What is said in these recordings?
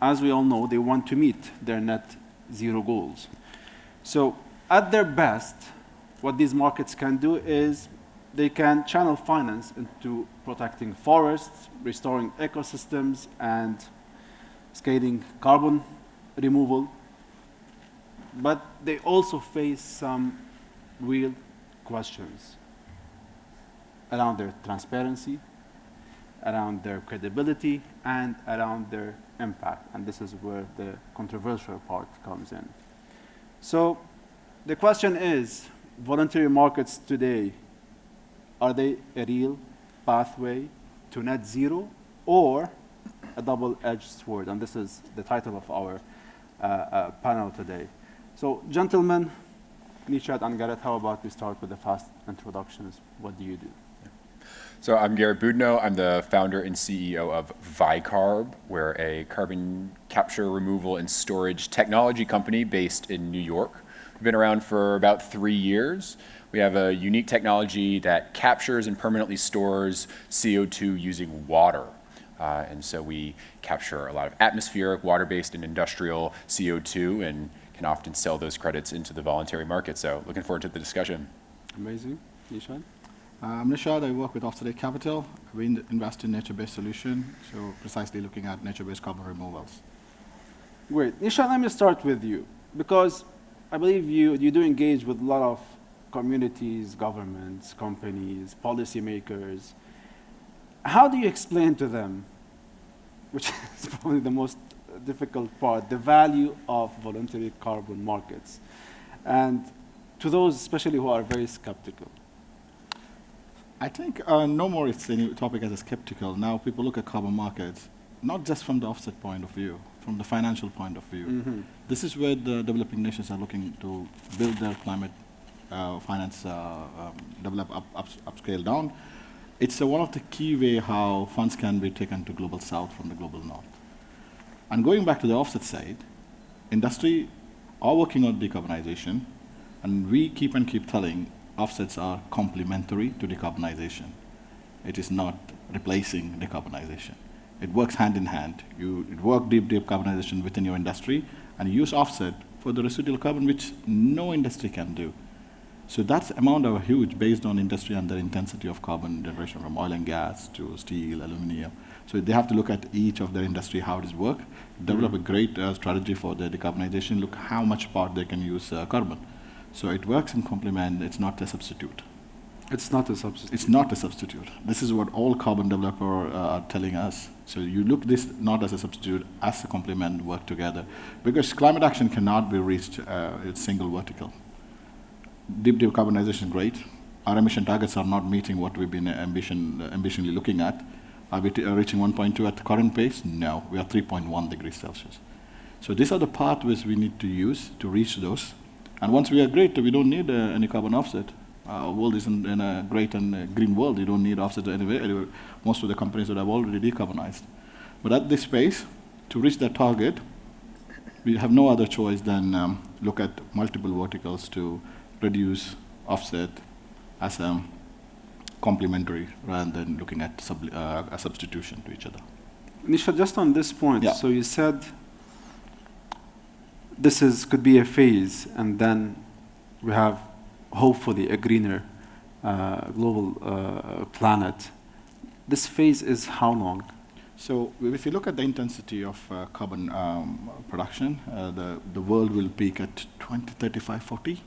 as we all know, they want to meet their net zero goals. So at their best, what these markets can do is they can channel finance into protecting forests, restoring ecosystems, and scaling carbon removal. But they also face some real questions around their transparency, around their credibility, and around their impact. And this is where the controversial part comes in. So the question is, voluntary markets today, are they a real pathway to net zero or a double-edged sword? And this is the title of our panel today. So gentlemen, Nishad and Gareth, how about we start with the fast introductions? What do you do? So I'm Garrett Boudneau. I'm the founder and CEO of Vicarb. We're a carbon capture, removal, and storage technology company based in New York. We've been around for about 3 years. We have a unique technology that captures and permanently stores CO2 using water. And so we capture a lot of atmospheric, water-based, and industrial CO2 and can often sell those credits into the voluntary market. So looking forward to the discussion. Amazing. Nishad? I'm Nishad. I work with Offset Capital. We invest in nature-based solutions, so precisely looking at nature-based carbon removals. Great. Nishad, let me start with you, because I believe you do engage with a lot of communities, governments, companies, policymakers. How do you explain to them, which is probably the most difficult part, the value of voluntary carbon markets, and to those especially who are very skeptical? I think no more it's any topic as a skeptical. Now people look at carbon markets, not just from the offset point of view, from the financial point of view. Mm-hmm. This is where the developing nations are looking to build their climate finance, develop upscale down. It's one of the key way how funds can be taken to global south from the global north. And going back to the offset side, industry are working on decarbonization, and we keep telling offsets are complementary to decarbonization. It is not replacing decarbonization. It works hand in hand. You work deep decarbonization within your industry, and you use offset for the residual carbon, which no industry can do. So that amount are huge based on industry and the intensity of carbon generation from oil and gas to steel, aluminum. So they have to look at each of their industry, how it is work, develop a great strategy for the decarbonization, look how much part they can use carbon. So it works in complement, it's not a substitute. It's not a substitute. It's not a substitute. This is what all carbon developers are telling us. So you look this not as a substitute, as a complement, work together. Because climate action cannot be reached, it's single vertical. Deep decarbonization, great. Our emission targets are not meeting what we've been ambitionally looking at. Are we reaching 1.2 at the current pace? No, we are 3.1 degrees Celsius. So these are the pathways we need to use to reach those. And once we are great, we don't need any carbon offset. Our world is in a great and green world. You don't need offset anyway. Most of the companies that have already decarbonized. But at this pace, to reach that target, we have no other choice than look at multiple verticals to reduce offset as a complementary rather than looking at a substitution to each other. Nisha, just on this point, yeah. So you said this could be a phase, and then we have hopefully a greener global planet. This phase is how long? So if you look at the intensity of carbon production, the world will peak at 2035, 40.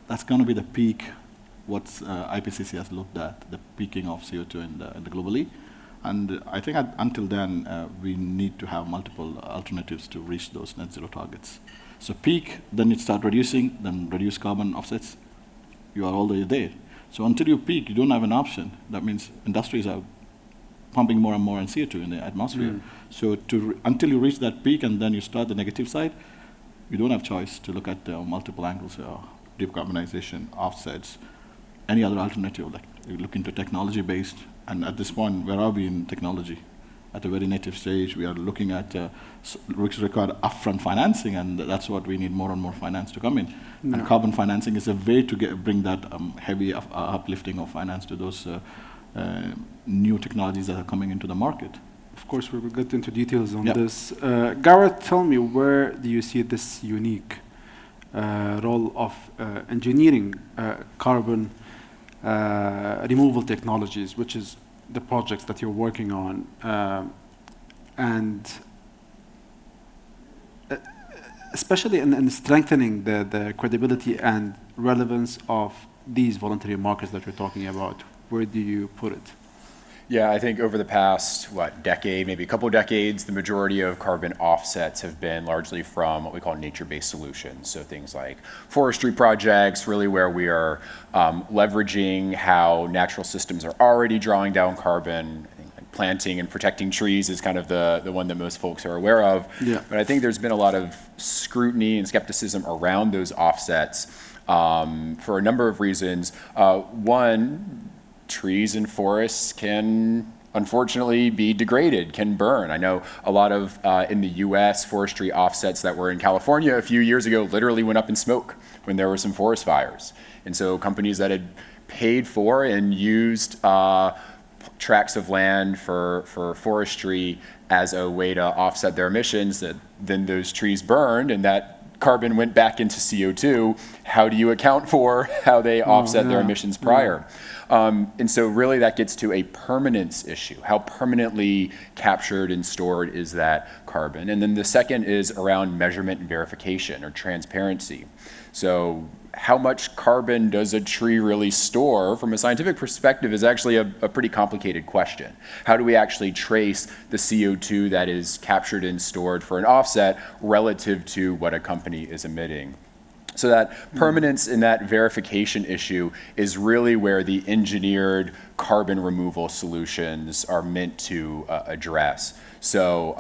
That's going to be the peak, what IPCC has looked at, the peaking of CO2 in the globally. And I think until then, we need to have multiple alternatives to reach those net zero targets. So peak, then it start reducing, then reduce carbon offsets. You are already there. So until you peak, you don't have an option. That means industries are pumping more and more CO2 in the atmosphere. Mm. So until you reach that peak and then you start the negative side, you don't have choice to look at multiple angles, decarbonization, offsets, any other alternative, like you look into technology-based. And at this point, where are we in technology? At a very native stage, we are looking at which require upfront financing, and that's what we need more and more finance to come in. No. And carbon financing is a way to bring that heavy uplifting of finance to those new technologies that are coming into the market. of course, we will get into details on Yep. this. Gareth, tell me, where do you see this unique role of engineering carbon removal technologies, which is the projects that you're working on, and especially in strengthening the credibility and relevance of these voluntary markets that we're talking about? Where do you put it? Yeah, I think over the past, decade, maybe a couple of decades, the majority of carbon offsets have been largely from what we call nature-based solutions. So things like forestry projects, really where we are leveraging how natural systems are already drawing down carbon. I think like planting and protecting trees is kind of the one that most folks are aware of. Yeah. But I think there's been a lot of scrutiny and skepticism around those offsets for a number of reasons. One, trees and forests can unfortunately be degraded, can burn. I know a lot of, in the US, forestry offsets that were in California a few years ago literally went up in smoke when there were some forest fires. And so companies that had paid for and used tracts of land for forestry as a way to offset their emissions, that then those trees burned and that carbon went back into CO2. How do you account for how they offset their emissions prior? And so really that gets to a permanence issue. How permanently captured and stored is that carbon? And then the second is around measurement and verification, or transparency. So how much carbon does a tree really store from a scientific perspective is actually a pretty complicated question. How do we actually trace the CO2 that is captured and stored for an offset relative to what a company is emitting? So that permanence and that verification issue is really where the engineered carbon removal solutions are meant to address. So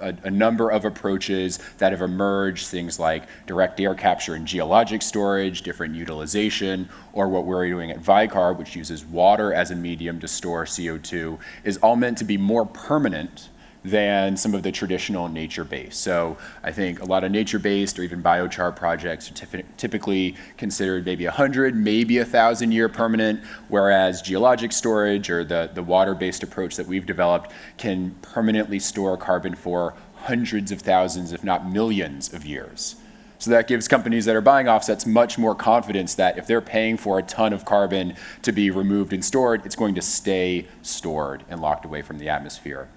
a number of approaches that have emerged, things like direct air capture and geologic storage, different utilization, or what we're doing at Vicarb, which uses water as a medium to store CO2, is all meant to be more permanent than some of the traditional nature-based. So I think a lot of nature-based or even biochar projects are typically considered maybe 100, maybe 1,000 year permanent, whereas geologic storage or the water-based approach that we've developed can permanently store carbon for hundreds of thousands, if not millions of years. So that gives companies that are buying offsets much more confidence that if they're paying for a ton of carbon to be removed and stored, it's going to stay stored and locked away from the atmosphere.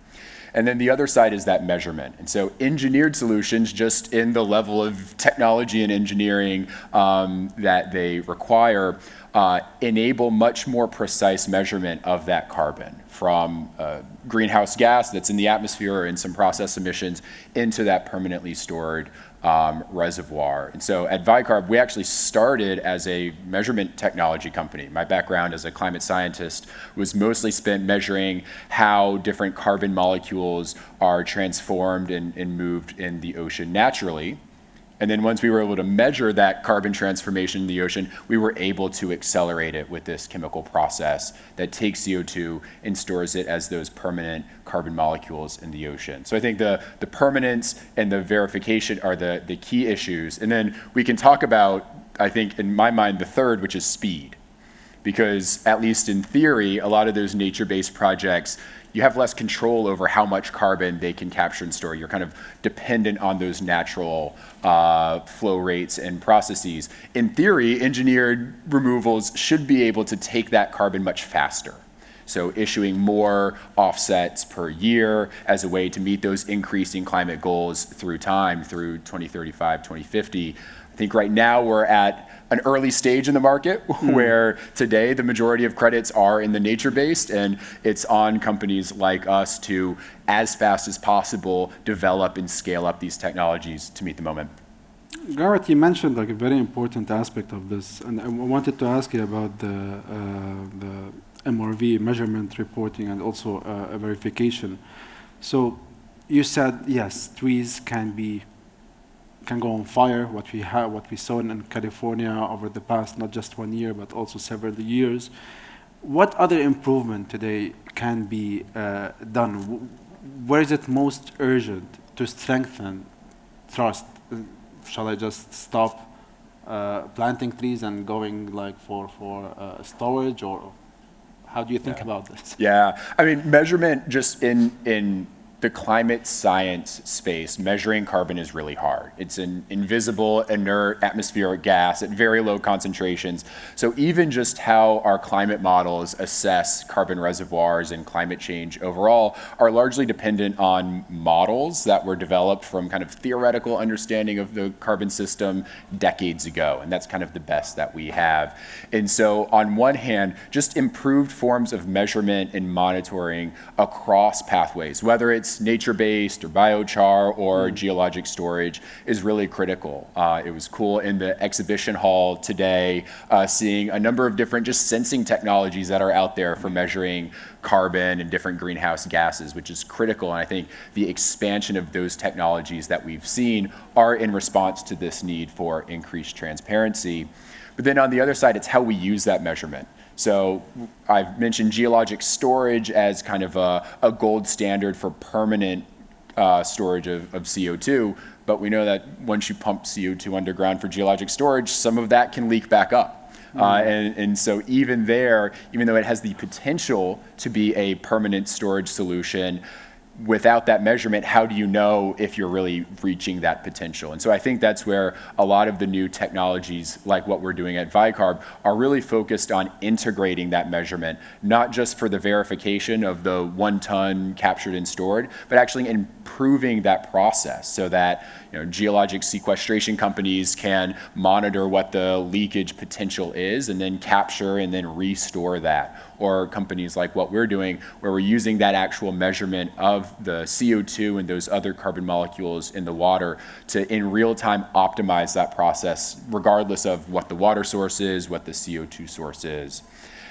And then the other side is that measurement. And so engineered solutions, just in the level of technology and engineering that they require, enable much more precise measurement of that carbon from greenhouse gas that's in the atmosphere or in some process emissions into that permanently stored reservoir. And so at Vicarb, we actually started as a measurement technology company. My background as a climate scientist was mostly spent measuring how different carbon molecules are transformed and moved in the ocean naturally. And then once we were able to measure that carbon transformation in the ocean, we were able to accelerate it with this chemical process that takes CO2 and stores it as those permanent carbon molecules in the ocean. So I think the permanence and the verification are the key issues. And then we can talk about, I think in my mind, the third, which is speed. Because at least in theory, a lot of those nature-based projects, you have less control over how much carbon they can capture and store. You're kind of dependent on those natural flow rates and processes. In theory, engineered removals should be able to take that carbon much faster. So issuing more offsets per year as a way to meet those increasing climate goals through time, through 2035, 2050. I think right now we're at an early stage in the market where today the majority of credits are in the nature-based, and it's on companies like us to, as fast as possible, develop and scale up these technologies to meet the moment. Gareth, you mentioned like a very important aspect of this, and I wanted to ask you about the MRV, measurement reporting, and also verification. So you said, yes, trees can go on fire, what we saw in California over the past, not just 1 year, but also several years. What other improvement today can be done? Where is it most urgent to strengthen trust? Shall I just stop planting trees and going like for storage, or How do you think about this? Yeah, I mean, measurement just in the climate science space, measuring carbon is really hard. It's an invisible, inert atmospheric gas at very low concentrations. So even just how our climate models assess carbon reservoirs and climate change overall are largely dependent on models that were developed from kind of theoretical understanding of the carbon system decades ago. And that's kind of the best that we have. And so on one hand, just improved forms of measurement and monitoring across pathways, whether it's nature-based or biochar or geologic storage, is really critical. It was cool in the exhibition hall today, seeing a number of different just sensing technologies that are out there for measuring carbon and different greenhouse gases, which is critical. And I think the expansion of those technologies that we've seen are in response to this need for increased transparency. But then on the other side, it's how we use that measurement. So I've mentioned geologic storage as kind of a gold standard for permanent storage of CO2, but we know that once you pump CO2 underground for geologic storage, some of that can leak back up. And so even there, even though it has the potential to be a permanent storage solution, without that measurement, how do you know if you're really reaching that potential? And so I think that's where a lot of the new technologies, like what we're doing at Vicarb, are really focused on integrating that measurement, not just for the verification of the 1 ton captured and stored, but actually improving that process so that geologic sequestration companies can monitor what the leakage potential is and then capture and then restore that. Or companies like what we're doing, where we're using that actual measurement of the CO2 and those other carbon molecules in the water to, in real time, optimize that process, regardless of what the water source is, what the CO2 source is.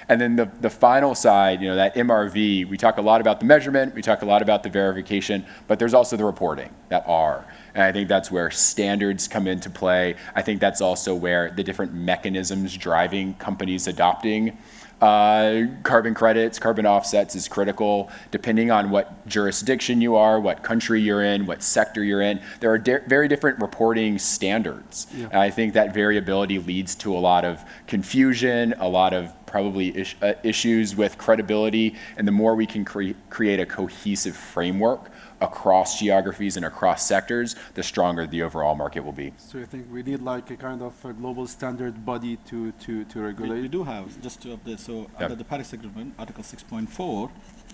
And then the final side, that MRV, we talk a lot about the measurement, we talk a lot about the verification, but there's also the reporting, that R. And I think that's where standards come into play. I think that's also where the different mechanisms driving companies adopting carbon credits, carbon offsets is critical. Depending on what jurisdiction you are, what country you're in, what sector you're in, there are very different reporting standards. Yeah. And I think that variability leads to a lot of confusion, a lot of probably issues with credibility. And the more we can create a cohesive framework across geographies and across sectors, the stronger the overall market will be. So you think we need like a kind of a global standard body to regulate? We do have, just to update, so under the Paris Agreement, Article 6.4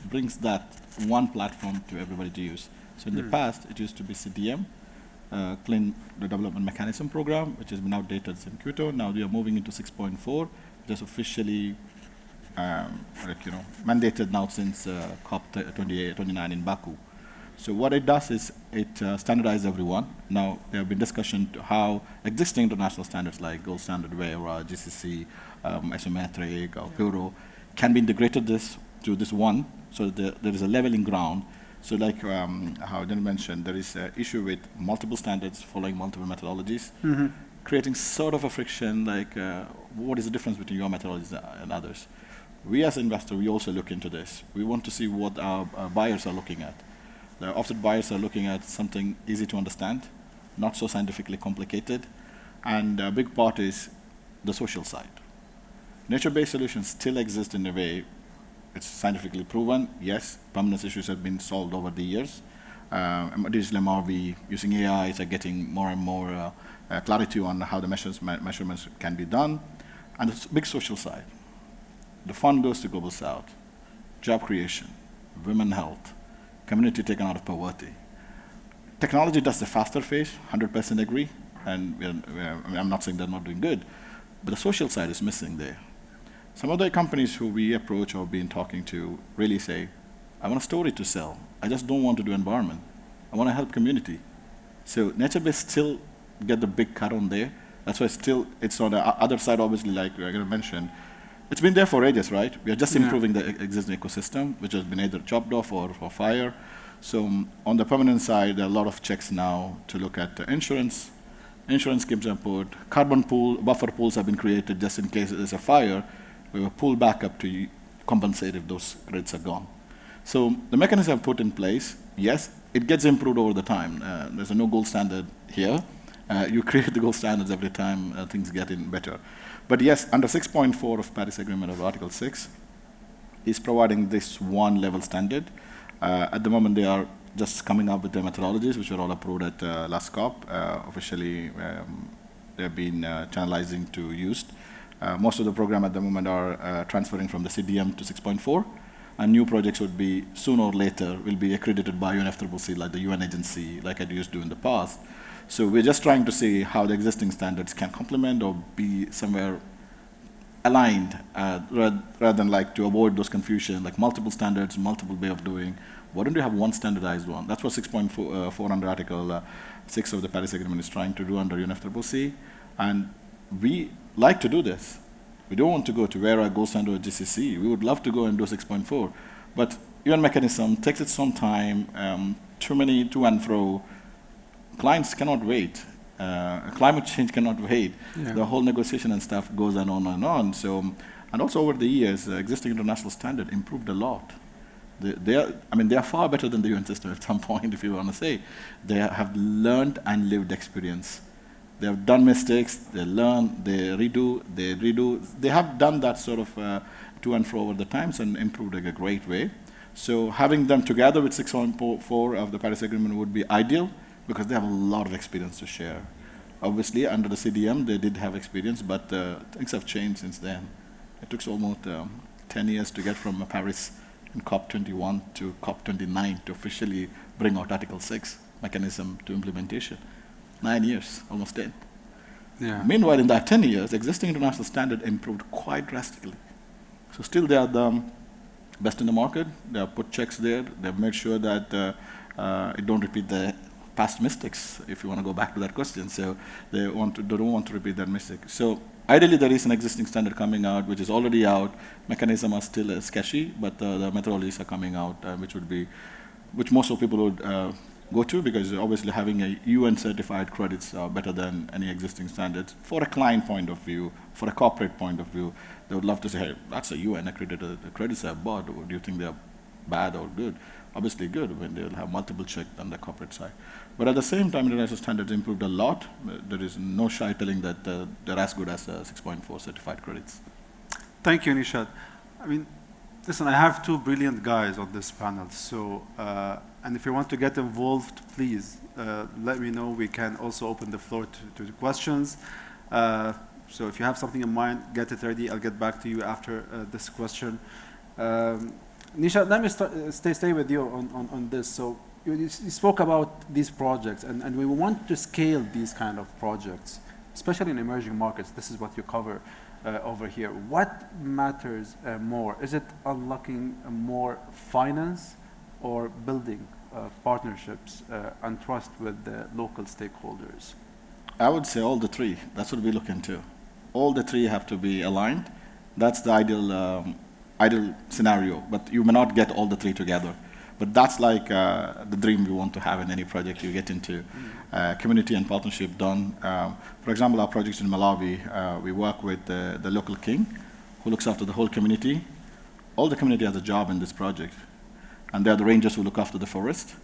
brings that one platform to everybody to use. So in the past, it used to be CDM, Clean Development Mechanism Program, which has been outdated since Kyoto. Now we are moving into 6.4, which is officially mandated now since COP 29 in Baku. So what it does is it standardizes everyone. Now there have been discussion to how existing international standards like Gold Standard Wave or GCC, isometric or Puro can be integrated to this one, so there is a leveling ground. So like how Jen mentioned, there is an issue with multiple standards following multiple methodologies, creating sort of a friction like what is the difference between your methodologies and others. We as investors, we also look into this. We want to see what our buyers are looking at. The offset buyers are looking at something easy to understand, not so scientifically complicated, and a big part is the social side. Nature-based solutions still exist in a way. It's scientifically proven. Yes, permanence issues have been solved over the years. Digital MRV, using AI, are getting more and more clarity on how the measurements can be done. And the big social side. The fund goes to Global South, job creation, women health, community taken out of poverty. Technology does the faster phase, 100% agree, and I'm not saying they're not doing good, but the social side is missing there. Some of the companies who we approach or been talking to really say, I want a story to sell. I just don't want to do environment. I want to help community. So nature-based still get the big cut on there. That's why it's on the other side, obviously, like we're going to mention. It's been there for ages, right? We are just improving the existing ecosystem, which has been either chopped off or for fire. So on the permanent side, there are a lot of checks now to look at insurance. Insurance schemes are put. Carbon pool, buffer pools have been created just in case there's a fire. We will pull back up to compensate if those credits are gone. So the mechanism put in place, yes, it gets improved over the time. There's no gold standard here. You create the gold standards every time things get in better. But yes, under 6.4 of Paris Agreement of Article 6, is providing this one level standard. At the moment, they are just coming up with their methodologies, which were all approved at last COP. Officially, they've been channelizing to used. Most of the program at the moment are transferring from the CDM to 6.4, and new projects would be, sooner or later, will be accredited by UNFCCC, like the UN agency, like it used to in the past. So we're just trying to see how the existing standards can complement or be somewhere aligned, rather than like to avoid those confusion, like multiple standards, multiple way of doing. Why don't you have one standardized one? That's what 6.4 under Article 6 of the Paris Agreement is trying to do under UNFCCC. And we like to do this. We don't want to go to WERA, Gold Standard, or GCC. We would love to go and do 6.4. But UN mechanism takes its own time, too many to and fro. Clients cannot wait. Climate change cannot wait. Yeah. The whole negotiation and stuff goes on and on. So, and also over the years, existing international standard improved a lot. They are far better than the UN system at some point, if you want to say. They have learned and lived experience. They have done mistakes, they learn, they redo, they redo. They have done that sort of to and fro over the times and improved in a great way. So having them together with 6.4 of the Paris Agreement would be ideal, because they have a lot of experience to share. Obviously, under the CDM, they did have experience, but things have changed since then. It took almost 10 years to get from Paris in COP21 to COP29 to officially bring out Article 6 mechanism to implementation. 9 years, almost 10. Yeah. Meanwhile, in that 10 years, existing international standard improved quite drastically. So still they are the best in the market. They have put checks there. They've made sure that it don't repeat the past mistakes, if you want to go back to that question. So they don't want to repeat that mistake. So ideally, there is an existing standard coming out, which is already out. Mechanisms are still sketchy, but the methodologies are coming out, which most of people would go to, because obviously having a UN-certified credits are better than any existing standards. For a client point of view, for a corporate point of view, they would love to say, hey, that's a UN-accredited credits I've bought. Do you think they're bad or good? Obviously good when they'll have multiple checks on the corporate side. But at the same time, international standards improved a lot. There is no shy telling that they're as good as 6.4 certified credits. Thank you, Nishad. I mean, listen, I have two brilliant guys on this panel, so, and if you want to get involved, please let me know. We can also open the floor to the questions. So if you have something in mind, get it ready. I'll get back to you after this question. Nishad, let me stay with you on this. So you spoke about these projects, and we want to scale these kind of projects, especially in emerging markets. This is what you cover over here. What matters more? Is it unlocking more finance or building partnerships and trust with the local stakeholders? I would say all the three. That's what we look into. All the three have to be aligned. That's the ideal scenario, but you may not get all the three together. But that's like the dream we want to have in any project you get into. Community and partnership done. For example, our projects in Malawi, we work with the local king who looks after the whole community. All the community has a job in this project. And they're the rangers who look after the forest,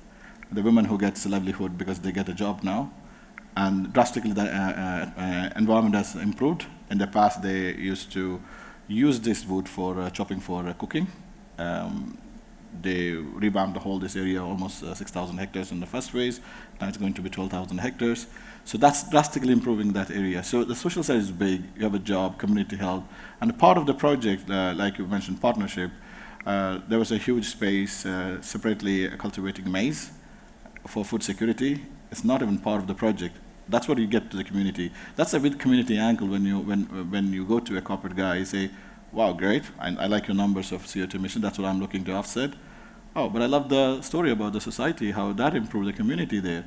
the women who get a livelihood because they get a job now. And drastically, the environment has improved. In the past, they used to use this wood for chopping for cooking. They revamped the whole this area, almost 6,000 hectares in the first phase. Now it's going to be 12,000 hectares. So that's drastically improving that area. So the social side is big. You have a job, community health. And part of the project, like you mentioned, partnership, there was a huge space separately cultivating maize for food security. It's not even part of the project. That's what you get to the community. That's a big community angle when you go to a corporate guy, you say, wow, great, I like your numbers of CO2 emission, that's what I'm looking to offset. Oh, but I love the story about the society, how that improved the community there.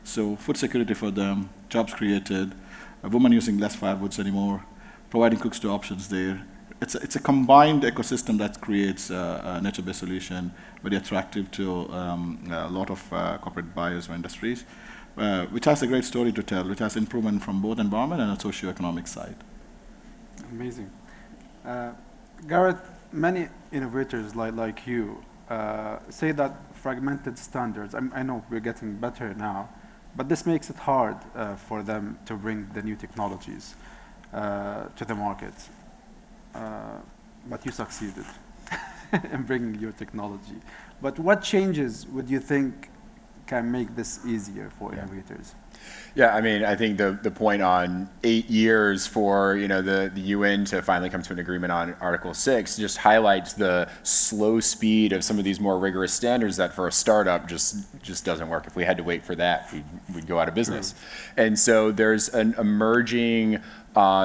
So food security for them, jobs created, a woman using less firewoods anymore, providing cooks to options there. It's a combined ecosystem that creates a nature-based solution, very attractive to a lot of corporate buyers or industries, which has a great story to tell, which has improvement from both environment and a socio-economic side. Amazing. Garrett, many innovators like you say that fragmented standards, I know we're getting better now, but this makes it hard for them to bring the new technologies to the market. But you succeeded. in bringing your technology. But what changes would you think can make this easier for innovators? Yeah, I mean, I think the point on 8 years for the UN to finally come to an agreement on Article 6 just highlights the slow speed of some of these more rigorous standards that for a startup just doesn't work. If we had to wait for that, we'd go out of business. True. And so there's an emerging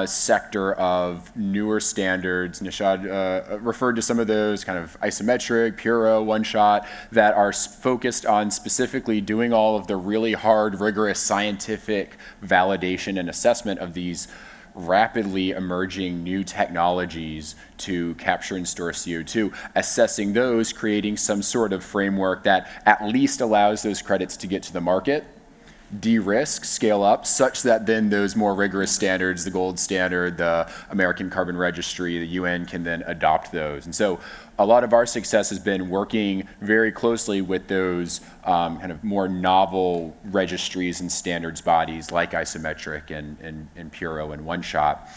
sector of newer standards. Nishad referred to some of those, kind of isometric, Puro, one-shot, that are focused on specifically doing all of the really hard, rigorous scientific validation and assessment of these rapidly emerging new technologies to capture and store CO2, assessing those, creating some sort of framework that at least allows those credits to get to the market, de-risk, scale up, such that then those more rigorous standards, the gold standard, the American Carbon Registry, the UN can then adopt those. And so a lot of our success has been working very closely with those kind of more novel registries and standards bodies like Isometric and Puro and One Shot.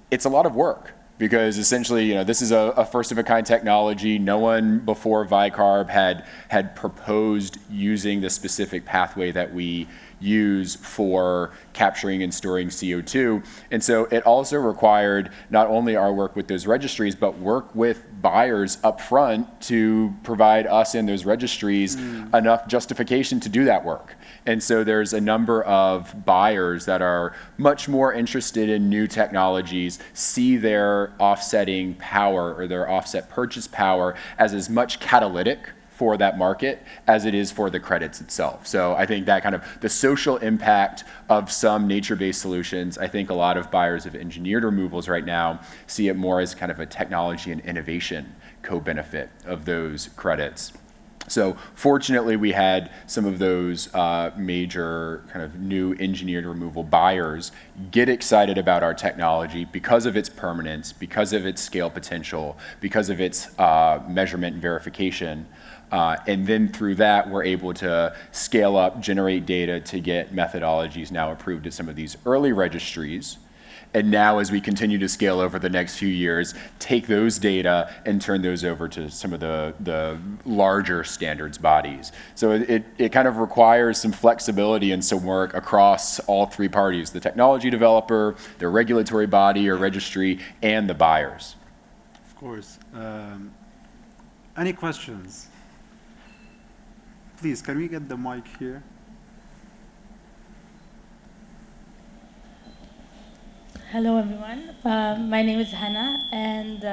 It's a lot of work, because essentially, this is a first-of-a-kind technology. No one before Vicarb had proposed using the specific pathway that we use for capturing and storing CO2. And so it also required not only our work with those registries, but work with buyers up front to provide us and those registries enough justification to do that work. And so there's a number of buyers that are much more interested in new technologies, see their offsetting power or their offset purchase power as much catalytic for that market as it is for the credits itself. So I think that kind of the social impact of some nature-based solutions, I think a lot of buyers of engineered removals right now see it more as kind of a technology and innovation co-benefit of those credits. So fortunately, we had some of those major kind of new engineered removal buyers get excited about our technology because of its permanence, because of its scale potential, because of its measurement and verification. And then through that, we're able to scale up, generate data to get methodologies now approved at some of these early registries. And now, as we continue to scale over the next few years, take those data and turn those over to some of the larger standards bodies. So it kind of requires some flexibility and some work across all three parties: the technology developer, the regulatory body or registry, and the buyers. Of course. Any questions? Please, can we get the mic here? Hello, everyone. My name is Hannah, and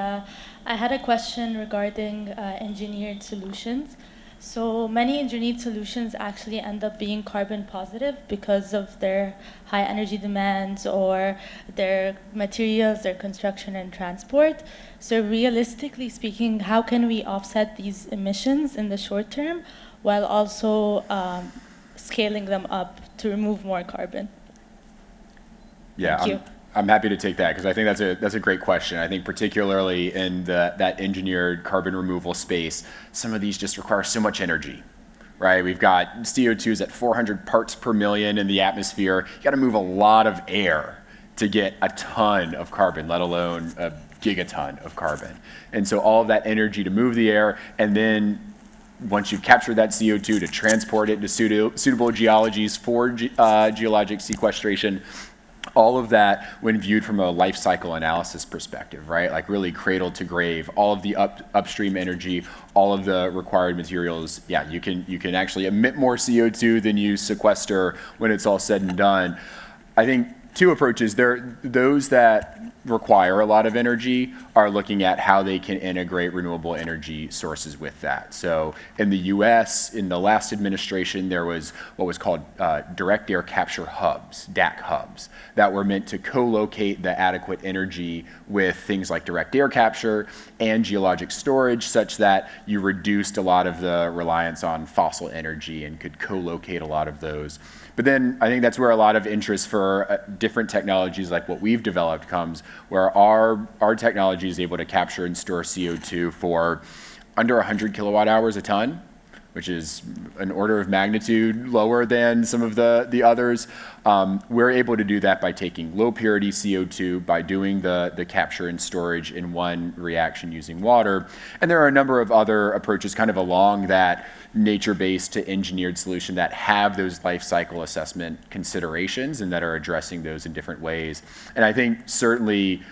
I had a question regarding engineered solutions. So many engineered solutions actually end up being carbon positive because of their high energy demands or their materials, their construction and transport. So realistically speaking, how can we offset these emissions in the short term while also scaling them up to remove more carbon? Yeah. Thank you. I'm happy to take that, because I think that's a great question. I think particularly in that engineered carbon removal space, some of these just require so much energy, right? We've got CO2s at 400 parts per million in the atmosphere. You got to move a lot of air to get a ton of carbon, let alone a gigaton of carbon. And so all of that energy to move the air, and then once you've captured that CO2, to transport it into suitable geologies for geologic sequestration. All of that, when viewed from a life cycle analysis perspective, right? Like really cradle to grave, all of the upstream energy, all of the required materials. Yeah, you can actually emit more CO2 than you sequester when it's all said and done. I think two approaches. Those that require a lot of energy are looking at how they can integrate renewable energy sources with that. So in the US, in the last administration, there was what was called direct air capture hubs, DAC hubs, that were meant to co-locate the adequate energy with things like direct air capture and geologic storage, such that you reduced a lot of the reliance on fossil energy and could co-locate a lot of those. But then I think that's where a lot of interest for different technologies like what we've developed comes, where our technology is able to capture and store CO2 for under 100 kilowatt hours a ton, which is an order of magnitude lower than some of the others. We're able to do that by taking low purity CO2, by doing the capture and storage in one reaction using water. And there are a number of other approaches kind of along that nature-based to engineered solution that have those life cycle assessment considerations and that are addressing those in different ways. And I think certainly,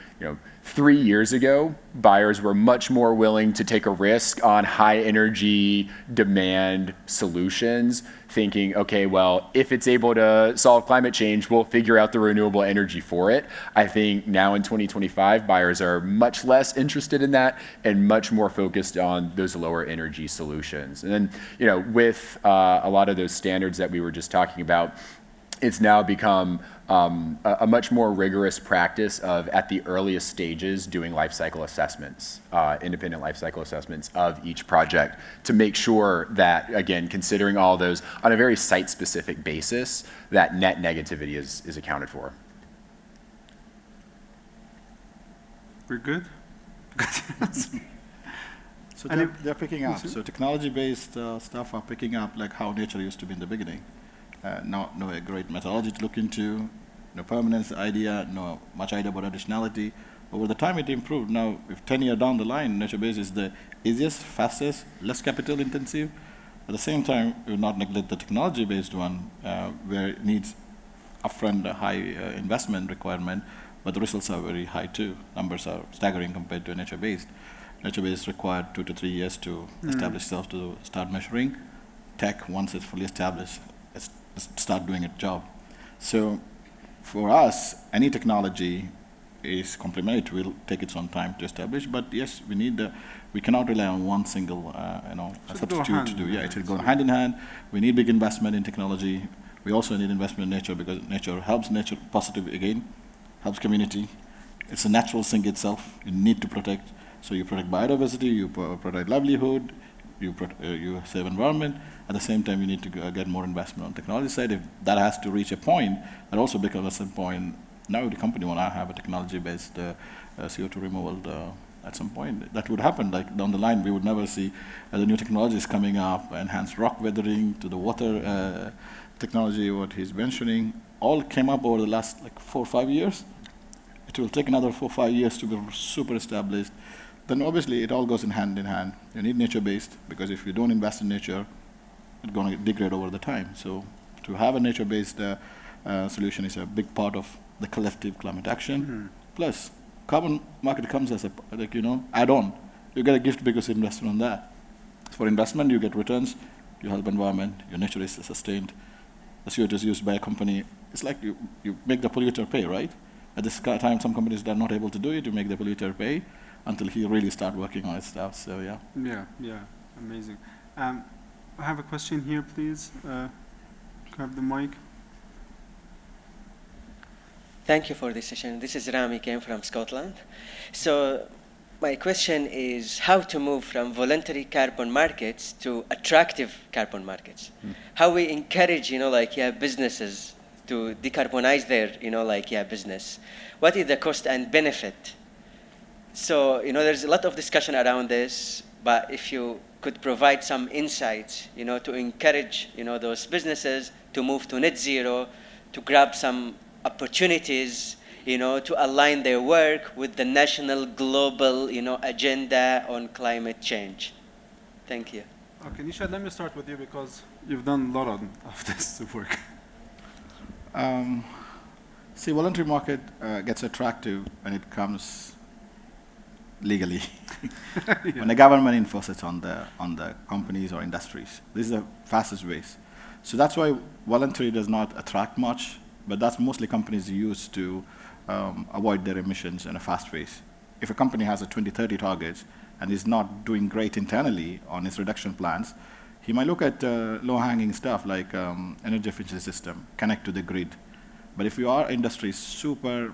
3 years ago, buyers were much more willing to take a risk on high energy demand solutions, thinking, okay, well, if it's able to solve climate change, we'll figure out the renewable energy for it. I think now in 2025, buyers are much less interested in that and much more focused on those lower energy solutions. And then, with a lot of those standards that we were just talking about, it's now become a much more rigorous practice of, at the earliest stages, doing life cycle assessments, independent life cycle assessments of each project to make sure that, again, considering all those on a very site-specific basis, that net negativity is accounted for. We're good? So they're picking up. So technology-based stuff are picking up like how nature used to be in the beginning. No a great methodology to look into, no permanence idea, no much idea about additionality. Over the time it improved. Now, if 10 years down the line, nature-based is the easiest, fastest, less capital intensive. At the same time, we will not neglect the technology-based one, where it needs upfront high investment requirement, but the results are very high too. Numbers are staggering compared to nature-based. Nature-based required 2 to 3 years to establish itself to start measuring. Tech, once it's fully established, start doing its job. So for us, any technology is complementary. It will take its own time to establish, but yes, we cannot rely on one single substitute to do. Yeah, it will go hand in hand. We need big investment in technology. We also need investment in nature because nature helps nature positive again, helps community. It's a natural thing itself. You need to protect. So you protect biodiversity, you protect livelihood, you save environment. At the same time, you need to get more investment on technology side. If that has to reach a point, that also becomes a certain point. Now the company will not have a technology-based CO2 removal at some point. That would happen. Like down the line, we would never see the new technologies coming up, enhanced rock weathering to the water technology, what he's mentioning, all came up over the last 4 or 5 years. It will take another 4 or 5 years to be super established. Then obviously it all goes in hand. You need nature-based because if you don't invest in nature, it's going to degrade over the time. So to have a nature-based solution is a big part of the collective climate action. Plus, carbon market comes as a add-on. You get a gift because you invested on that. For investment, you get returns. You help environment. Your nature is sustained. The CO2 is used by a company. It's like you make the polluter pay, right? At this time, some companies are not able to do it. You make the polluter pay until he really start working on his stuff. So yeah. Yeah, amazing. I have a question here, please. Grab the mic. Thank you for this session. This is Rami, came from Scotland. So my question is how to move from voluntary carbon markets to attractive carbon markets. How we encourage, businesses to decarbonize their, business. What is the cost and benefit? So, there's a lot of discussion around this, but if you could provide some insights, to encourage, those businesses to move to net zero, to grab some opportunities, to align their work with the national global, agenda on climate change. Thank you. Okay, Nishad, let me start with you because you've done a lot of this work. See, voluntary market gets attractive when it comes legally. When the government enforces on the companies or industries. This is the fastest ways. So that's why voluntary does not attract much, but that's mostly companies use to avoid their emissions in a fast pace. If a company has a 2030 targets and is not doing great internally on its reduction plans, he might look at low-hanging stuff like energy efficiency system, connect to the grid. But if your industry is super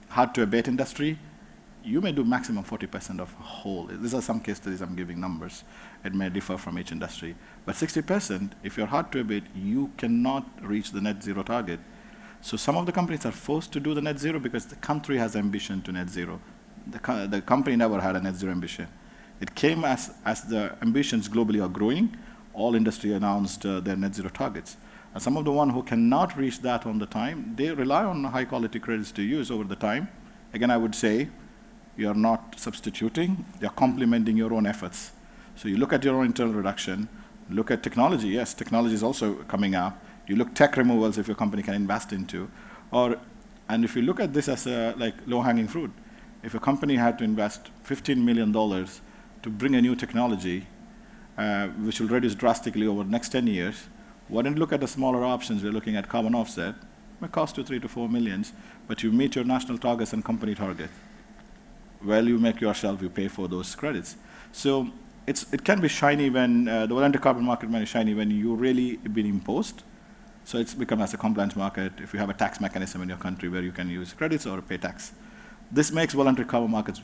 hard to abate industry, you may do maximum 40% of whole. These are some case studies I'm giving numbers. It may differ from each industry. But 60%, if you're hard to abate, you cannot reach the net zero target. So some of the companies are forced to do the net zero because the country has ambition to net zero. The company never had a net zero ambition. It came as the ambitions globally are growing, all industry announced their net zero targets. And some of the ones who cannot reach that on the time, they rely on high quality credits to use over the time. Again, I would say, you're not substituting, you're complementing your own efforts. So you look at your own internal reduction, look at technology. Yes, technology is also coming up. You look tech removals if your company can invest into. And if you look at this as like low-hanging fruit, if a company had to invest $15 million to bring a new technology, which will reduce drastically over the next 10 years, why don't you look at the smaller options? We're looking at carbon offset. It may cost you 3 to 4 millions, but you meet your national targets and company target. Well, you make yourself, you pay for those credits. So it can be shiny when, the voluntary carbon market is shiny when you really been imposed. So it's become as a compliance market if you have a tax mechanism in your country where you can use credits or pay tax. This makes voluntary carbon markets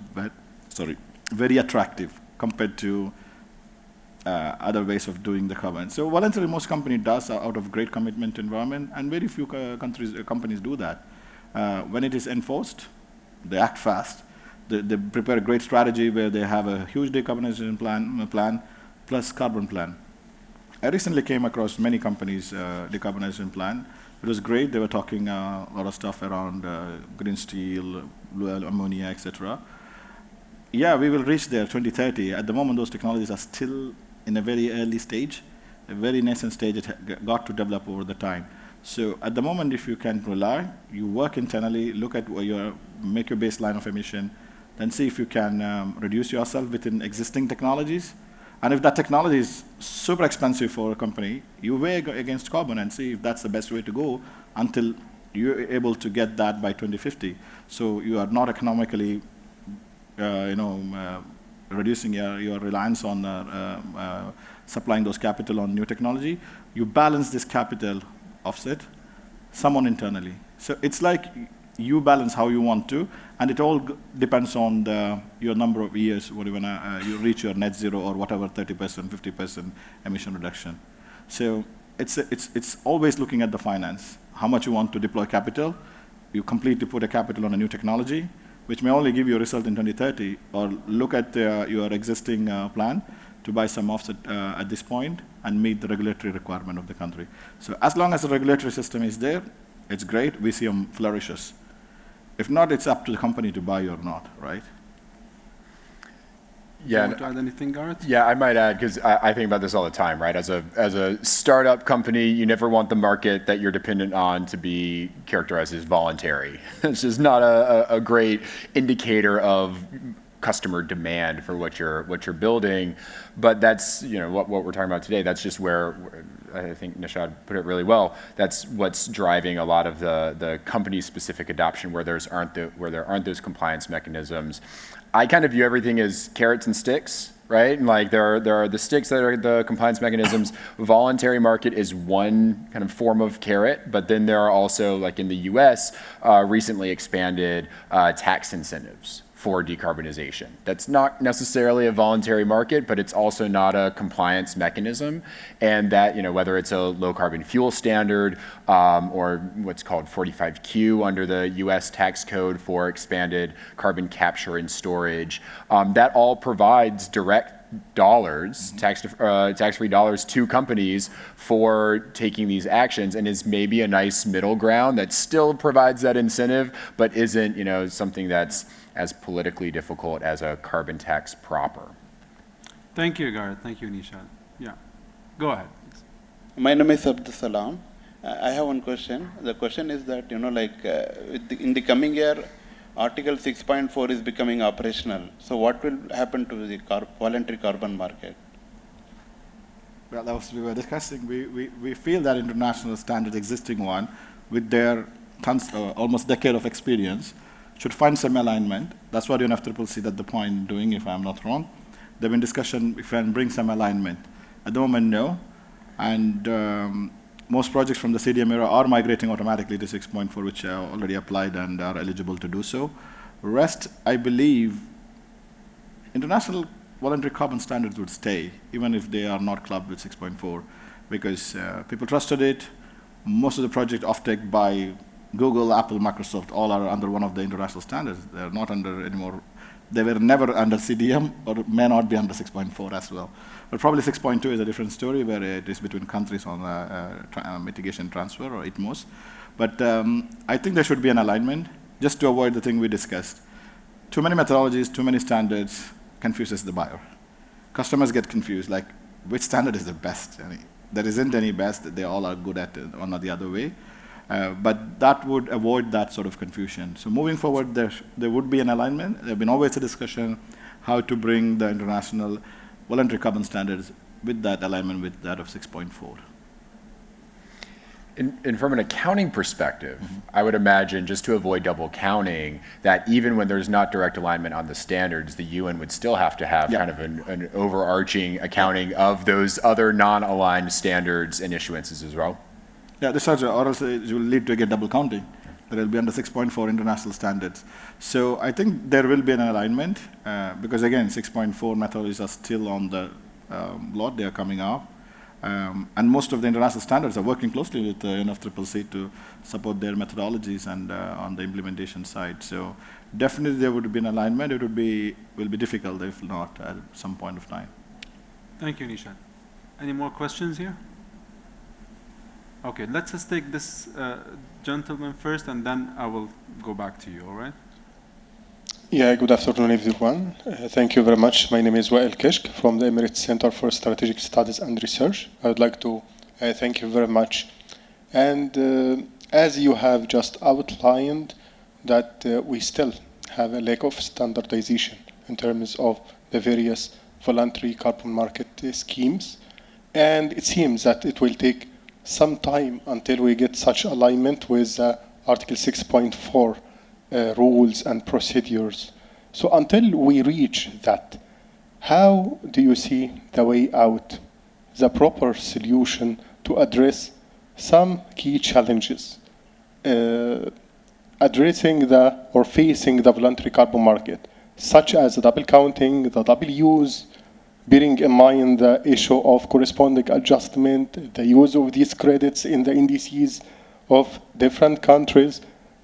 very attractive compared to other ways of doing the carbon. So voluntary, most company does out of great commitment to environment, and very few companies do that. When it is enforced, they act fast. They prepare a great strategy where they have a huge decarbonization plan plus carbon plan. I recently came across many companies' decarbonization plan. It was great. They were talking a lot of stuff around green steel, blue ammonia, etc. Yeah, we will reach there 2030. At the moment, those technologies are still in a very early stage, a very nascent stage. It got to develop over the time. So at the moment, if you can rely, you work internally, look at where make your baseline of emission, then see if you can reduce yourself within existing technologies. And if that technology is super expensive for a company, you weigh against carbon and see if that's the best way to go until you're able to get that by 2050. So you are not economically, reducing your reliance on supplying those capital on new technology. You balance this capital offset, someone internally. So it's like you balance how you want to, and it all depends on your number of years when you reach your net zero or whatever 30%, 50% emission reduction. So it's always looking at the finance, how much you want to deploy capital. You completely put a capital on a new technology, which may only give you a result in 2030, or look at your existing plan to buy some offset at this point and meet the regulatory requirement of the country. So as long as the regulatory system is there, it's great. We see them flourishes. If not, it's up to the company to buy or not, right? Yeah. You want to add anything, Gareth? Yeah, I might add, because I think about this all the time, right? As a startup company, you never want the market that you're dependent on to be characterized as voluntary. This is not a great indicator of customer demand for what you're building, but that's what we're talking about today. That's just where I think Nishad put it really well. That's what's driving a lot of the company-specific adoption where there aren't those compliance mechanisms. I kind of view everything as carrots and sticks, right? And like there are the sticks that are the compliance mechanisms. Voluntary market is one kind of form of carrot, but then there are also, like in the U.S., recently expanded tax incentives for decarbonization. That's not necessarily a voluntary market, but it's also not a compliance mechanism. And that, whether it's a low carbon fuel standard or what's called 45Q under the US tax code for expanded carbon capture and storage, that all provides direct dollars, tax-free dollars to companies for taking these actions, and is maybe a nice middle ground that still provides that incentive, but isn't, something that's as politically difficult as a carbon tax proper. Thank you, Gareth. Thank you, Nishad. Yeah, go ahead. My name is Abdul Salam. I have one question. The question is that, in the coming year, Article 6.4 is becoming operational. So what will happen to the voluntary carbon market? Well, that was we were discussing. We feel that international standard, existing one, with their almost decade of experience, should find some alignment. That's what UNFCCC at the point doing, if I'm not wrong. There've been discussion if we can bring some alignment. At the moment, no. And most projects from the CDM era are migrating automatically to 6.4, which are already applied and are eligible to do so. Rest, I believe, international voluntary carbon standards would stay, even if they are not clubbed with 6.4, because people trusted it. Most of the project offtake by Google, Apple, Microsoft, all are under one of the international standards. They're not under any more they were never under CDM or may not be under 6.4 as well. But probably 6.2 is a different story where it is between countries on mitigation transfer or ITMOS. But I think there should be an alignment just to avoid the thing we discussed. Too many methodologies, too many standards confuses the buyer. Customers get confused, like which standard is the best? I mean, there isn't any best, they all are good at it, one or the other way. But that would avoid that sort of confusion. So moving forward, there would be an alignment. There have been always a discussion how to bring the international voluntary carbon standards with that alignment with that of 6.4. And from an accounting perspective, I would imagine, just to avoid double counting, that even when there's not direct alignment on the standards, the UN would still have to have kind of an overarching accounting of those other non-aligned standards and issuances as well. Yeah, this also, or else it will lead to get double counting. That will be under 6.4 international standards. So I think there will be an alignment because again, 6.4 methodologies are still on the lot, they are coming up. And most of the international standards are working closely with UNFCCC to support their methodologies and on the implementation side. So definitely there would be an alignment. It will be difficult if not at some point of time. Thank you, Nishad. Any more questions here? Okay, let's just take this gentleman first, and then I will go back to you, all right? Yeah, good afternoon, everyone. Thank you very much. My name is Wael Kishk from the Emirates Center for Strategic Studies and Research. I would like to thank you very much. And as you have just outlined, that we still have a lack of standardization in terms of the various voluntary carbon market schemes. And it seems that it will take some time until we get such alignment with Article 6.4 rules and procedures. So until we reach that, how do you see the way out, the proper solution to address some key challenges, addressing or facing the voluntary carbon market, such as the double counting, the double use, bearing in mind the issue of corresponding adjustment, the use of these credits in the indices of different countries,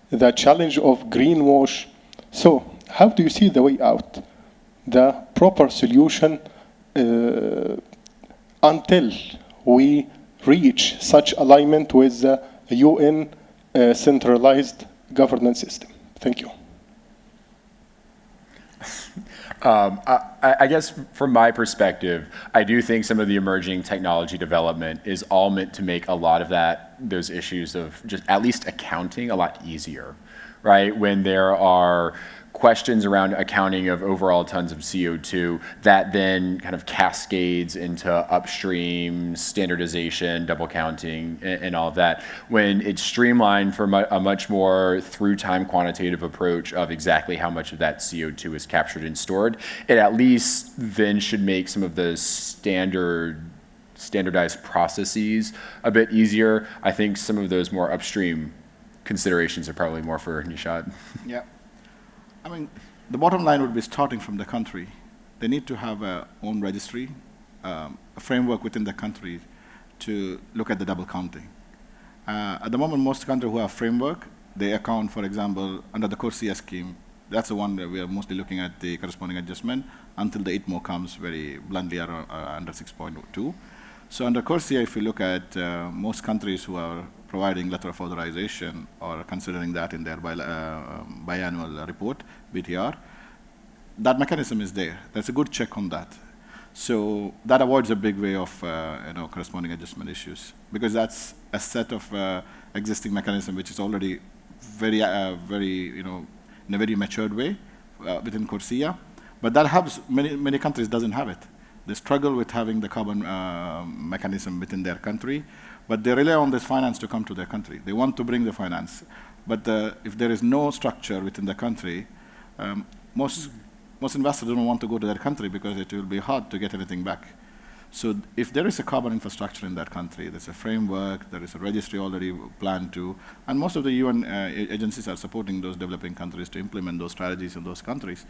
the challenge of greenwash. So how do you see the way out, the proper solution until we reach such alignment with the UN centralized governance system? Thank you. I guess from my perspective, I do think some of the emerging technology development is all meant to make a lot of those issues of just at least accounting a lot easier, right? When there are questions around accounting of overall tons of CO2, that then kind of cascades into upstream standardization, double counting, and all of that. When it's streamlined from a much more through time quantitative approach of exactly how much of that CO2 is captured and stored, it at least then should make some of the standardized processes a bit easier. I think some of those more upstream considerations are probably more for Nishad. Yeah. I mean, the bottom line would be starting from the country. They need to have a own registry, a framework within the country to look at the double counting. At the moment, most countries who have framework, they account, for example, under the CORSIA scheme. That's the one that we are mostly looking at the corresponding adjustment until the ITMO comes very bluntly under 6.2. So under CORSIA, if you look at most countries who are providing letter of authorization or considering that in their biannual report, BTR, that mechanism is there. There's a good check on that. So that avoids a big way of corresponding adjustment issues, because that's a set of existing mechanism which is already very, in a very matured way within CORSIA. But that helps many countries doesn't have it. They struggle with having the carbon mechanism within their country, but they rely on this finance to come to their country. They want to bring the finance, but if there is no structure within the country, most investors don't want to go to their country because it will be hard to get anything back. So if there is a carbon infrastructure in that country, there's a framework, there is a registry already planned to, and most of the UN agencies are supporting those developing countries to implement those strategies in those countries.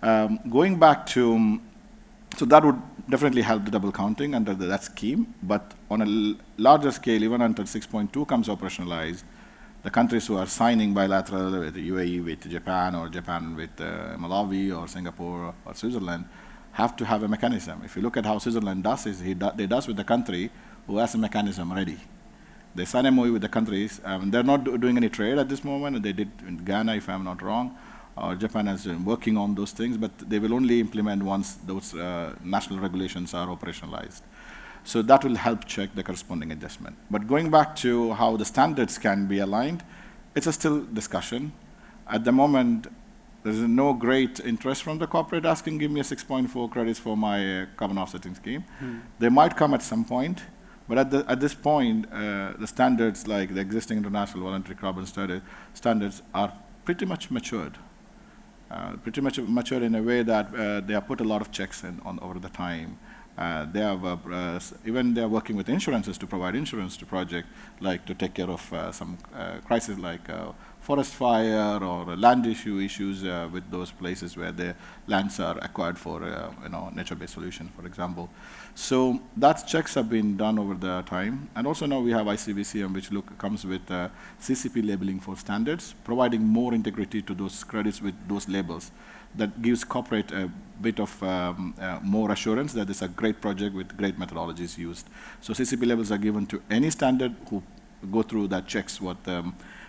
Going back to So that would definitely help the double counting under that scheme, but on a larger scale, even until 6.2 comes operationalized, The countries who are signing bilateral with the UAE, with Japan, or Japan with Malawi, or Singapore, or Switzerland, have to have a mechanism. If you look at how Switzerland does it, they does with the country who has a mechanism ready. They sign a MOU with the countries. They're not doing any trade at this moment. They did in Ghana, if I'm not wrong. Japan has been working on those things, but they will only implement once those national regulations are operationalized. So that will help check the corresponding adjustment. But going back to how the standards can be aligned, it's a still discussion. At the moment, there's no great interest from the corporate asking, give me a 6.4 credits for my carbon offsetting scheme. They might come at some point, but at this point, the standards like the existing international voluntary carbon standards are pretty much matured. Pretty much matured in a way that they have put a lot of checks in over the time. They have even they are working with insurances to provide insurance to project, like to take care of some crises like forest fire or land issues with those places where the lands are acquired for nature-based solution, for example. So that checks have been done over the time, and also now we have ICBCM, which comes with CCP labeling for standards, providing more integrity to those credits with those labels. That gives corporate a bit of more assurance that it's a great project with great methodologies used. So CCP labels are given to any standard who go through that checks what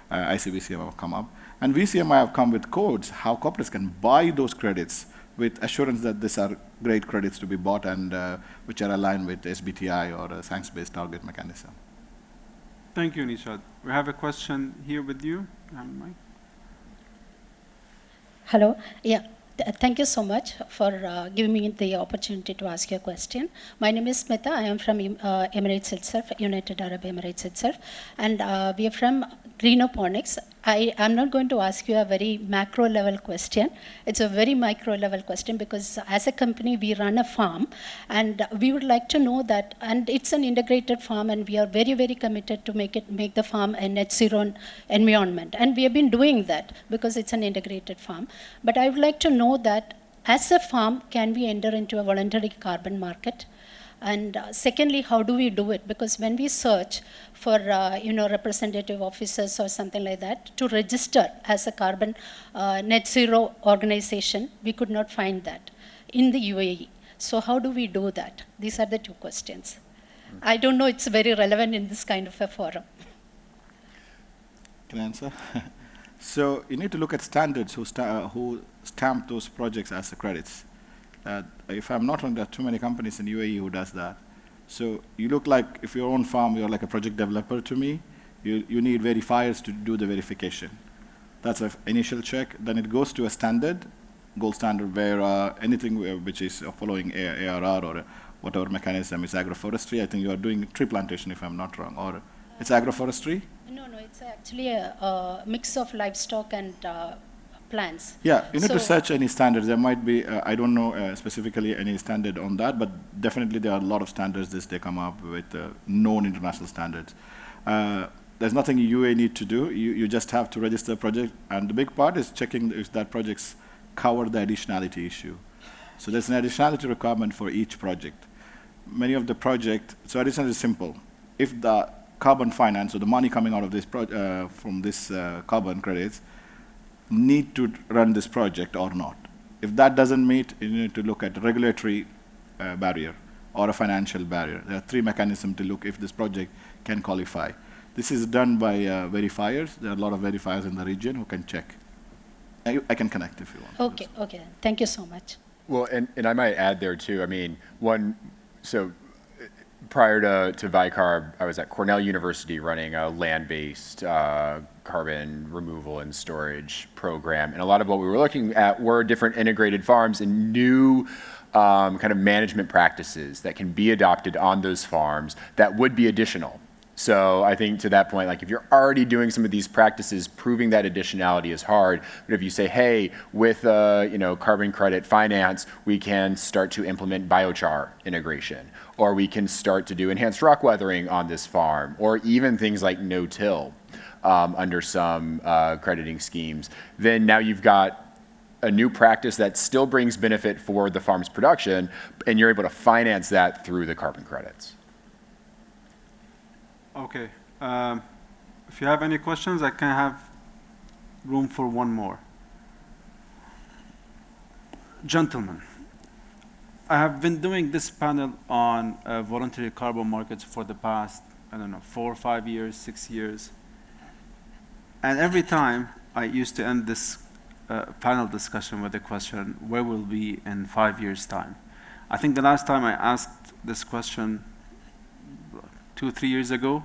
ICBCM have come up. And VCMI have come with codes how corporates can buy those credits with assurance that these are great credits to be bought and which are aligned with SBTI or a science-based target mechanism. Thank you, Nishad. We have a question here with you. Hello. Yeah. Thank you so much for giving me the opportunity to ask you a question. My name is Smita. I am from Emirates itself, United Arab Emirates itself, and we are from Greenoponics. I am not going to ask you a very macro level question. It's a very micro level question because as a company we run a farm and we would like to know that, and it's an integrated farm and we are very, very committed to make the farm a net zero environment. And we have been doing that because it's an integrated farm. But I would like to know that as a farm, can we enter into a voluntary carbon market? And secondly, how do we do it? Because when we search for representative officers or something like that to register as a carbon net zero organization, we could not find that in the UAE. So how do we do that? These are the two questions. I don't know it's very relevant in this kind of a forum. Can I answer? So you need to look at standards who stamp those projects as the credits. If I'm not wrong, there are too many companies in UAE who does that. So you look like, if your own farm, you're like a project developer to me, you need verifiers to do the verification. That's an initial check. Then it goes to a standard, gold standard, where anything which is following ARR or whatever mechanism is agroforestry. I think you are doing tree plantation, if I'm not wrong, or it's agroforestry? No, it's actually a mix of livestock and plants. Yeah, you need to search any standards. There might be, I don't know specifically any standard on that, but definitely there are a lot of standards they come up with known international standards. There's nothing UAE need to do. You just have to register a project, and the big part is checking if that projects cover the additionality issue. So there's an additionality requirement for each project. Many of the project, so additionality is simple. If the carbon finance, or the money coming out of this from this carbon credits, need to run this project or not. If that doesn't meet, you need to look at a regulatory barrier or a financial barrier. There are three mechanisms to look if this project can qualify. This is done by verifiers. There are a lot of verifiers in the region who can check. I can connect if you want. Okay. Thank you so much. Well, and I might add there too, I mean, prior to Vicarb, I was at Cornell University running a land-based carbon removal and storage program. And a lot of what we were looking at were different integrated farms and new kind of management practices that can be adopted on those farms that would be additional. So I think to that point, like if you're already doing some of these practices, proving that additionality is hard. But if you say, hey, with carbon credit finance, we can start to implement biochar integration, or we can start to do enhanced rock weathering on this farm, or even things like no-till under some crediting schemes, then now you've got a new practice that still brings benefit for the farm's production, and you're able to finance that through the carbon credits. Okay. If you have any questions, I can have room for one more. Gentlemen, I have been doing this panel on voluntary carbon markets for the past, I don't know, 4 or 5 years, 6 years. And every time I used to end this panel discussion with the question, where will we be in 5 years' time? I think the last time I asked this question 2 or 3 years ago,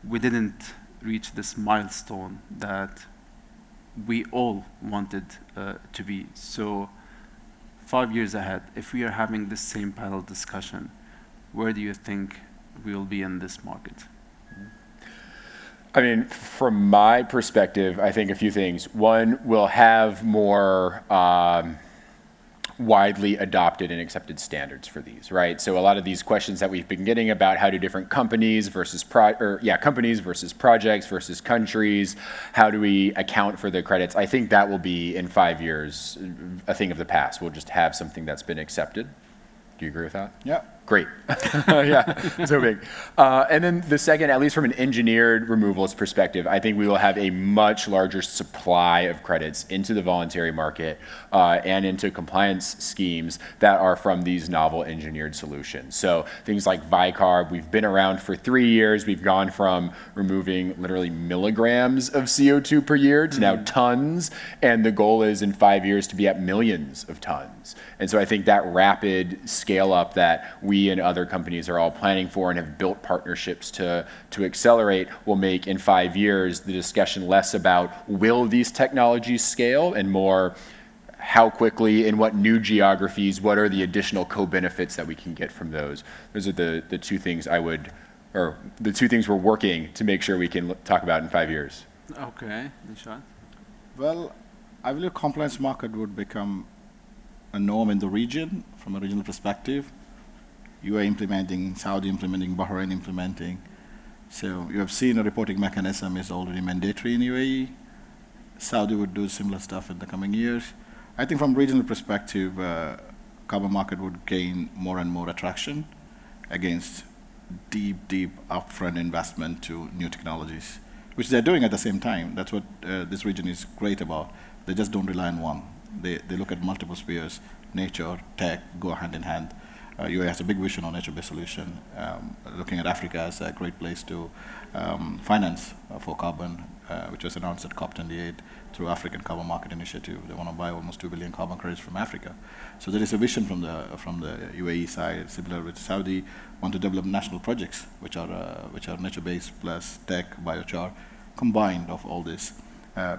we didn't reach this milestone that we all wanted to be. So 5 years ahead, if we are having this same panel discussion, where do you think we will be in this market? I mean, from my perspective, I think a few things. One, we'll have more widely adopted and accepted standards for these, right? So a lot of these questions that we've been getting about how do different companies versus companies versus projects versus countries, how do we account for the credits? I think that will be in 5 years a thing of the past. We'll just have something that's been accepted. Do you agree with that? Yeah. Great. Yeah, so big. And then the second, at least from an engineered removals perspective, I think we will have a much larger supply of credits into the voluntary market and into compliance schemes that are from these novel engineered solutions. So things like Vicarb, we've been around for 3 years. We've gone from removing literally milligrams of CO2 per year to now tons. And the goal is in 5 years to be at millions of tons. And so I think that rapid scale up that we and other companies are all planning for and have built partnerships to accelerate will make in 5 years the discussion less about will these technologies scale and more how quickly, in what new geographies, what are the additional co-benefits that we can get from those. Those are the two things the two things we're working to make sure we can talk about in 5 years. Okay, Nishad. Well, I believe compliance market would become a norm in the region from a regional perspective. UAE implementing, Saudi implementing, Bahrain implementing. So you have seen a reporting mechanism is already mandatory in UAE. Saudi would do similar stuff in the coming years. I think from regional perspective, carbon market would gain more and more attraction against deep upfront investment to new technologies, which they're doing at the same time. That's what this region is great about. They just don't rely on one. They look at multiple spheres, nature, tech, go hand in hand. UAE has a big vision on nature-based solution, looking at Africa as a great place to finance for carbon, which was announced at COP28 through African Carbon Market Initiative. They want to buy almost 2 billion carbon credits from Africa. So there is a vision from the UAE side, similar with Saudi, want to develop national projects, which are nature-based plus tech, biochar, combined of all this.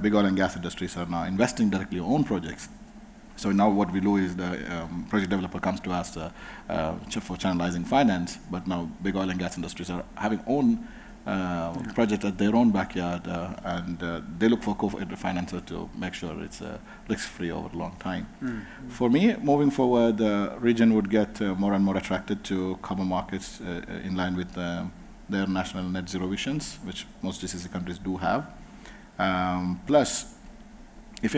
Big oil and gas industries are now investing directly in own projects. So now what we do is the project developer comes to us for channelizing finance, but now big oil and gas industries are having own project at their own backyard, and they look for co-financer to make sure it's risk-free over a long time. For me, moving forward, the region would get more and more attracted to carbon markets in line with their national net zero visions, which most GCC countries do have. Plus, if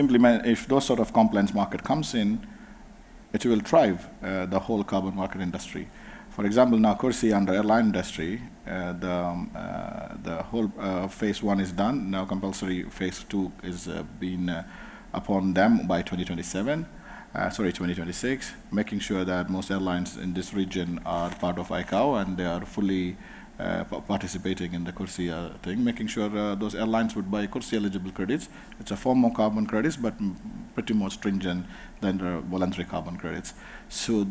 those sort of compliance market comes in, it will drive the whole carbon market industry. For example, now CORSI under airline industry, the whole phase 1 is done. Now compulsory phase 2 is being upon them by 2026, making sure that most airlines in this region are part of ICAO and they are fully participating in the CORSI thing, making sure those airlines would buy CORSI eligible credits. It's a form of carbon credits, but pretty more stringent than the voluntary carbon credits. So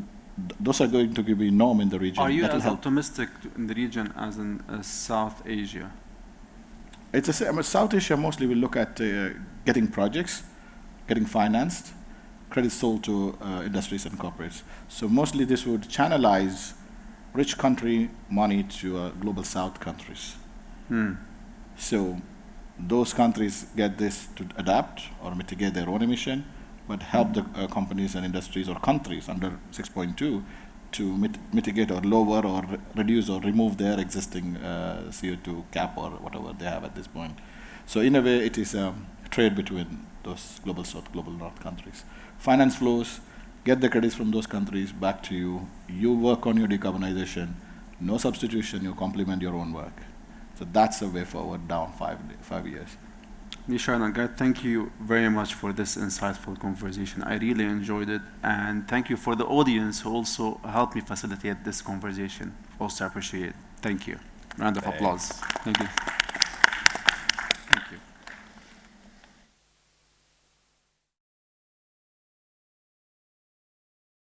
those are going to be norm in the region. Are you as optimistic in the region as in South Asia? It's the same. South Asia mostly will look at getting projects, getting financed, credits sold to industries and corporates. So mostly this would channelize rich country money to global South countries. So those countries get this to adapt or mitigate their own emission, but help the companies and industries or countries under 6.2 to mitigate or lower or reduce or remove their existing CO2 cap or whatever they have at this point. So in a way, it is a trade between those global South, global North countries. Finance flows, get the credits from those countries back to you. You work on your decarbonization. No substitution, you complement your own work. So that's the way forward down 5 years. Nishan and Gad, thank you very much for this insightful conversation. I really enjoyed it. And thank you for the audience who also helped me facilitate this conversation. Also appreciate it. Thank you. Round of applause. Thank you.